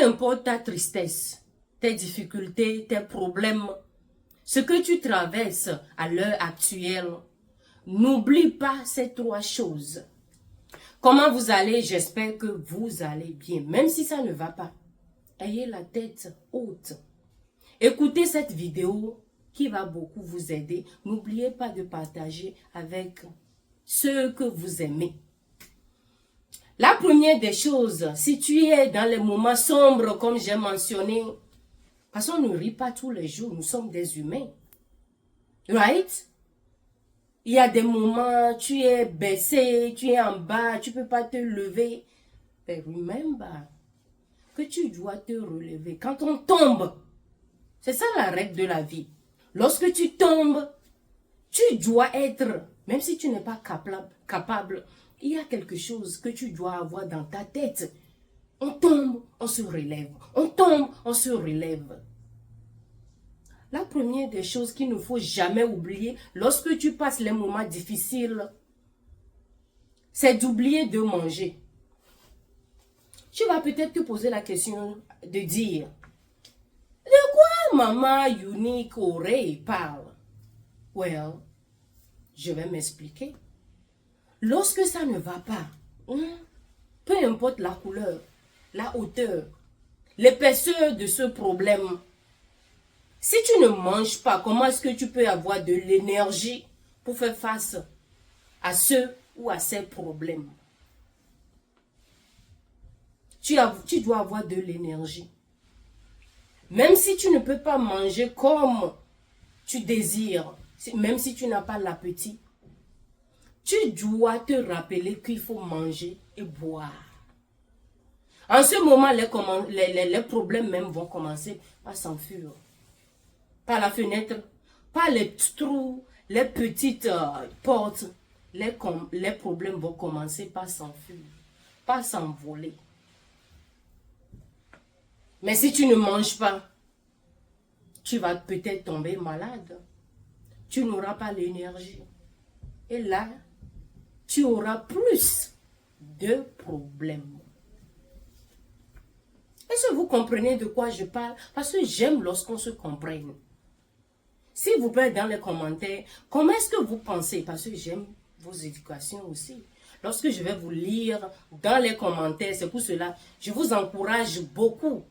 importe ta tristesse, tes difficultés, tes problèmes, ce que tu traverses à l'heure actuelle, n'oublie pas ces trois choses. Comment vous allez? J'espère que vous allez bien, même si ça ne va pas. Ayez la tête haute. Écoutez cette vidéo qui va beaucoup vous aider. N'oubliez pas de partager avec ceux que vous aimez. La première des choses, si tu es dans les moments sombres, comme j'ai mentionné, parce qu'on ne rit pas tous les jours, nous sommes des humains. Right? Il y a des moments, tu es baissé, tu es en bas, tu ne peux pas te lever. Mais remember que tu dois te relever. Quand on tombe, c'est ça la règle de la vie. Lorsque tu tombes, tu dois être, même si tu n'es pas capable, il y a quelque chose que tu dois avoir dans ta tête. On tombe, on se relève. On tombe, on se relève. La première des choses qu'il ne faut jamais oublier lorsque tu passes les moments difficiles, c'est d'oublier de manger. Tu vas peut-être te poser la question de dire, de quoi maman Unique Oreille parle? Well, je vais m'expliquer. Lorsque ça ne va pas, peu importe la couleur, la hauteur, l'épaisseur de ce problème, si tu ne manges pas, comment est-ce que tu peux avoir de l'énergie pour faire face à ce ou à ces problèmes? Tu dois avoir de l'énergie. Même si tu ne peux pas manger comme tu désires, même si tu n'as pas l'appétit, tu dois te rappeler qu'il faut manger et boire. En ce moment, les problèmes même vont commencer à s'enfuir. Par la fenêtre, par les trous, les petites portes, les problèmes vont commencer par s'enfuir, par s'envoler. Mais si tu ne manges pas, tu vas peut-être tomber malade. Tu n'auras pas l'énergie. Et là, tu auras plus de problèmes. Est-ce que vous comprenez de quoi je parle? Parce que j'aime lorsqu'on se comprenne. S'il vous plaît, dans les commentaires, comment est-ce que vous pensez? Parce que j'aime vos éducations aussi. Lorsque je vais vous lire dans les commentaires, c'est pour cela, je vous encourage beaucoup.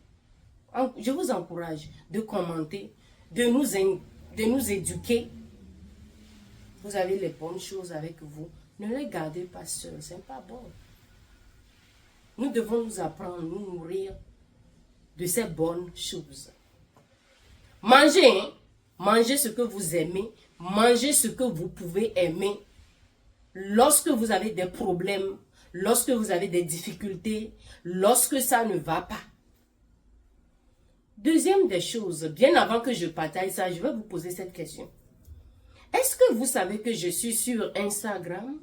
Je vous encourage de commenter, de nous éduquer. Vous avez les bonnes choses avec vous. Ne les gardez pas seuls, ce n'est pas bon. Nous devons nous apprendre, nous nourrir de ces bonnes choses. Mangez, hein? Mangez ce que vous aimez, mangez ce que vous pouvez aimer. Lorsque vous avez des problèmes, lorsque vous avez des difficultés, lorsque ça ne va pas. Deuxième des choses, bien avant que je partage ça, je vais vous poser cette question. Est-ce que vous savez que je suis sur Instagram?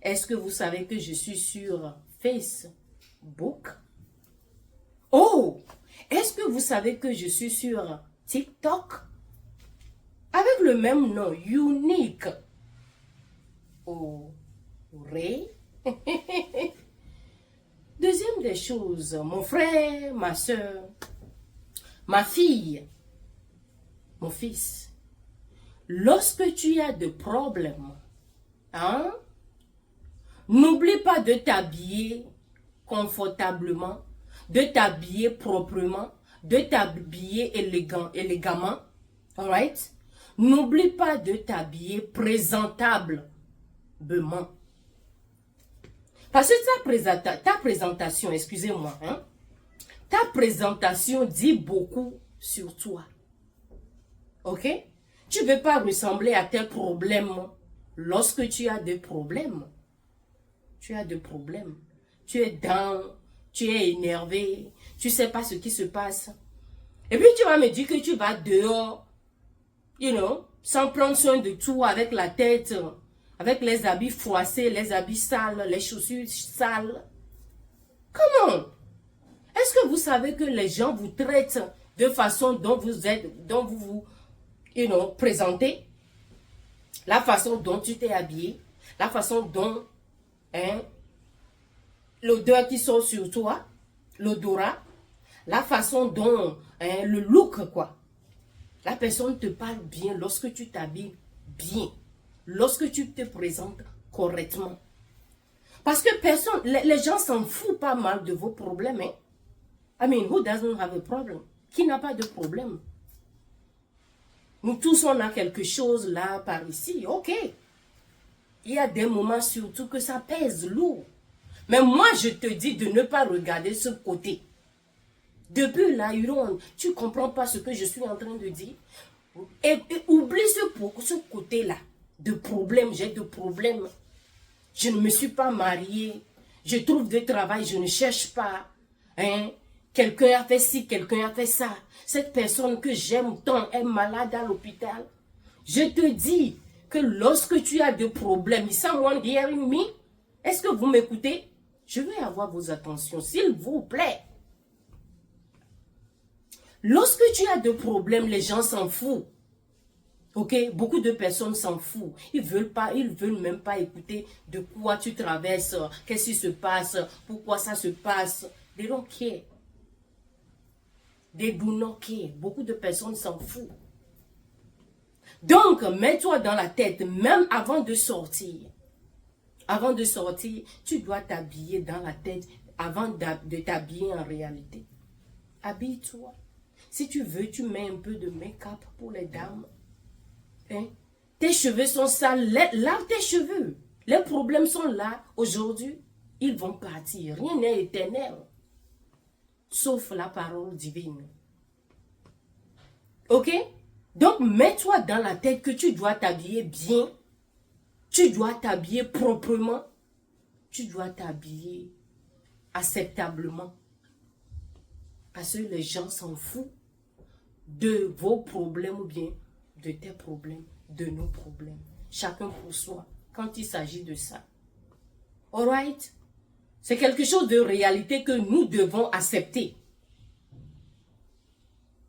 Est-ce que vous savez que je suis sur Facebook? Oh! Est-ce que vous savez que je suis sur TikTok? Avec le même nom, Unique Oreille. Deuxième des choses, mon frère, ma soeur, ma fille, mon fils, lorsque tu as des problèmes, hein, n'oublie pas de t'habiller confortablement, de t'habiller proprement, de t'habiller élégamment, alright? N'oublie pas de t'habiller présentablement. Parce que ta présentation, excusez-moi, hein, ta présentation dit beaucoup sur toi. Ok? Tu ne veux pas ressembler à tes problèmes lorsque tu as des problèmes. Tu as des problèmes. Tu es down, tu es énervé, tu ne sais pas ce qui se passe. Et puis tu vas me dire que tu vas dehors, sans prendre soin de tout, avec la tête, avec les habits froissés, les habits sales, les chaussures sales. Comment? Est-ce que vous savez que les gens vous traitent de façon dont vous présentez? La façon dont tu t'es habillé, la façon dont l'odeur qui sort sur toi. l'odorat, la façon dont, le look quoi. La personne te parle bien lorsque tu t'habilles bien, lorsque tu te présentes correctement. Parce que personne, les gens s'en foutent pas mal de vos problèmes. Hein? I mean, who doesn't have a problem? Qui n'a pas de problème? Nous tous, on a quelque chose là, par ici, ok. Il y a des moments surtout que ça pèse lourd. Mais moi, je te dis de ne pas regarder ce côté. Depuis là, tu ne comprends pas ce que je suis en train de dire. Et oublie ce côté-là de problème. J'ai de problèmes. Je ne me suis pas mariée. Je trouve de travail, je ne cherche pas. Hein? Quelqu'un a fait ci, quelqu'un a fait ça. Cette personne que j'aime tant est malade à l'hôpital. Je te dis que lorsque tu as des problèmes, someone hearing me, est-ce que vous m'écoutez? Je vais avoir vos attentions, s'il vous plaît. Lorsque tu as des problèmes, les gens s'en foutent. Ok, beaucoup de personnes s'en foutent. Ils veulent même pas écouter de quoi tu traverses, qu'est-ce qui se passe, pourquoi ça se passe. They don't care. They do not care. Beaucoup de personnes s'en foutent. Donc, mets-toi dans la tête, même avant de sortir. Avant de sortir, tu dois t'habiller dans la tête avant de t'habiller en réalité. Habille-toi. Si tu veux, tu mets un peu de make-up pour les dames. Hein? Tes cheveux sont sales, lave tes cheveux. Les problèmes sont là aujourd'hui. Ils vont partir. Rien n'est éternel. Sauf la parole divine. Ok? Donc, mets-toi dans la tête que tu dois t'habiller bien. Tu dois t'habiller proprement. Tu dois t'habiller acceptablement. Parce que les gens s'en foutent de vos problèmes ou bien de tes problèmes, de nos problèmes. Chacun pour soi, quand il s'agit de ça. Alright? C'est quelque chose de réalité que nous devons accepter.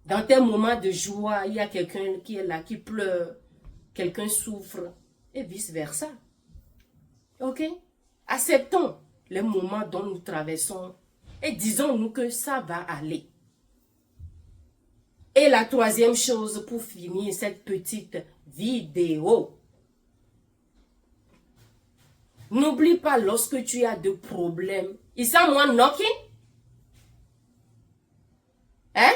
Dans tes moments de joie, il y a quelqu'un qui est là, qui pleure, quelqu'un souffre, et vice-versa. Ok? Acceptons les moments dont nous traversons et disons-nous que ça va aller. Et la troisième chose pour finir cette petite vidéo. N'oublie pas lorsque tu as des problèmes. Is someone knocking? Hein?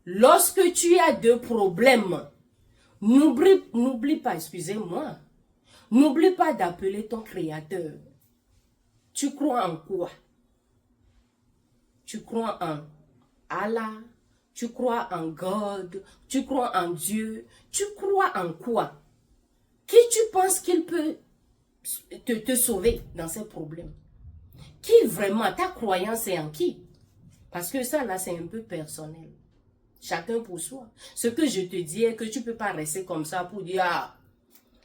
Lorsque tu as des problèmes, n'oublie pas, excusez-moi, n'oublie pas d'appeler ton créateur. Tu crois en quoi? Tu crois en Allah? Tu crois en God? Tu crois en Dieu? Tu crois en quoi? Qui tu penses qu'il peut te sauver dans ces problèmes? Qui vraiment, ta croyance est en qui? Parce que ça là, c'est un peu personnel. Chacun pour soi. Ce que je te dis est que tu ne peux pas rester comme ça pour dire, ah,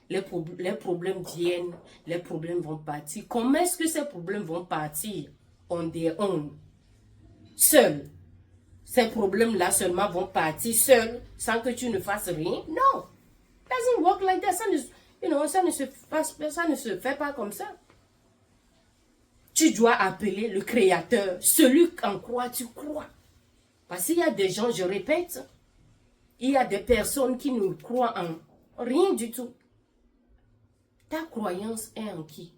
les problèmes viennent, les problèmes vont partir. Comment est-ce que ces problèmes vont partir on their own? Seuls. Ces problèmes-là seulement vont partir seuls, sans que tu ne fasses rien? Non. It doesn't work like that. Ça ne se fait pas comme ça. Tu dois appeler le Créateur, celui en quoi tu crois. Parce qu'il y a des gens, je répète, il y a des personnes qui ne croient en rien du tout. Ta croyance est en qui?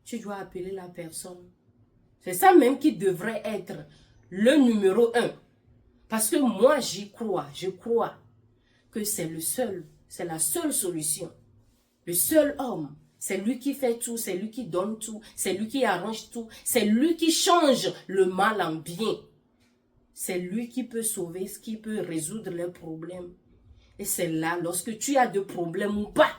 Tu dois appeler la personne. C'est ça même qui devrait être le numéro 1. Parce que moi, j'y crois. Je crois que c'est la seule solution. Le seul homme. C'est lui qui fait tout, c'est lui qui donne tout, c'est lui qui arrange tout, c'est lui qui change le mal en bien. C'est lui qui peut sauver, qui peut résoudre les problèmes. Et c'est là, lorsque tu as des problèmes ou pas.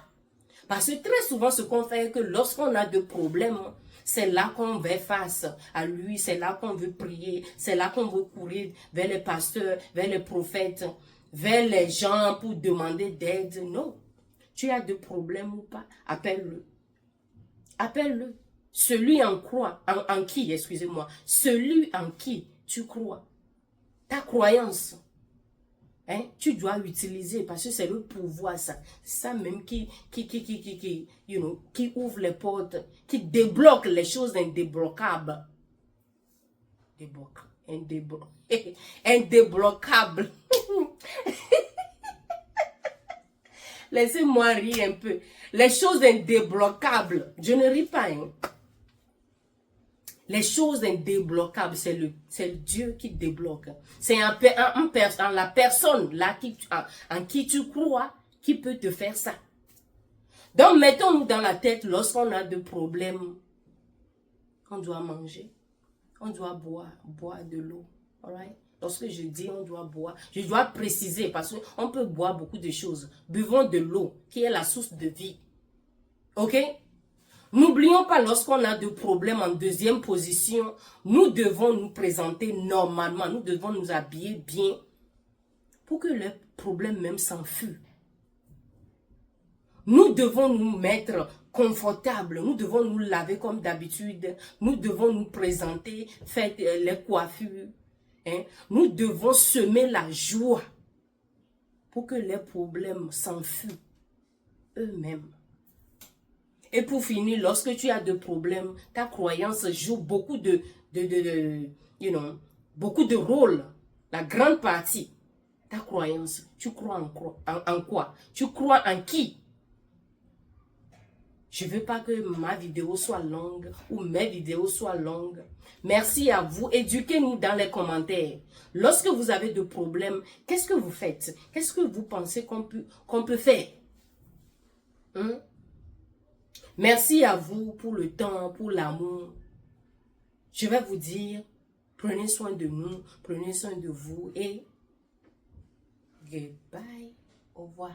Parce que très souvent, ce qu'on fait, est que lorsqu'on a des problèmes, c'est là qu'on va face à lui, c'est là qu'on veut prier, c'est là qu'on veut courir vers les pasteurs, vers les prophètes, vers les gens pour demander d'aide. Non. Tu as des problèmes ou pas, appelle-le. Appelle-le. Celui en qui, excusez-moi, celui en qui tu crois. Ta croyance. Hein? Tu dois utiliser parce que c'est le pouvoir, ça. Ça même qui ouvre les portes, qui débloque les choses indébloquables. Indébloquable. Laissez-moi rire un peu. Les choses indébloquables. Je ne ris pas. Hein. Les choses indébloquables, c'est le Dieu qui débloque. C'est la personne là en qui tu crois qui peut te faire ça. Donc, mettons-nous dans la tête, lorsqu'on a des problèmes, on doit manger, on doit boire de l'eau. Alright? Lorsque je dis on doit boire, je dois préciser parce qu'on peut boire beaucoup de choses. Buvons de l'eau qui est la source de vie. Ok? N'oublions pas, lorsqu'on a des problèmes en deuxième position, nous devons nous présenter normalement. Nous devons nous habiller bien pour que le problème même s'enfuit. Nous devons nous mettre confortables. Nous devons nous laver comme d'habitude. Nous devons nous présenter, faire les coiffures. Hein? Nous devons semer la joie pour que les problèmes s'enfuient eux-mêmes. Et pour finir, lorsque tu as des problèmes, ta croyance joue beaucoup beaucoup de rôle. La grande partie, ta croyance, tu crois en quoi? Tu crois en qui? Je ne veux pas que ma vidéo soit longue ou mes vidéos soient longues. Merci à vous. Éduquez-nous dans les commentaires. Lorsque vous avez des problèmes, qu'est-ce que vous faites? Qu'est-ce que vous pensez qu'on peut faire? Hein? Merci à vous pour le temps, pour l'amour. Je vais vous dire, prenez soin de nous, prenez soin de vous et goodbye. Au revoir.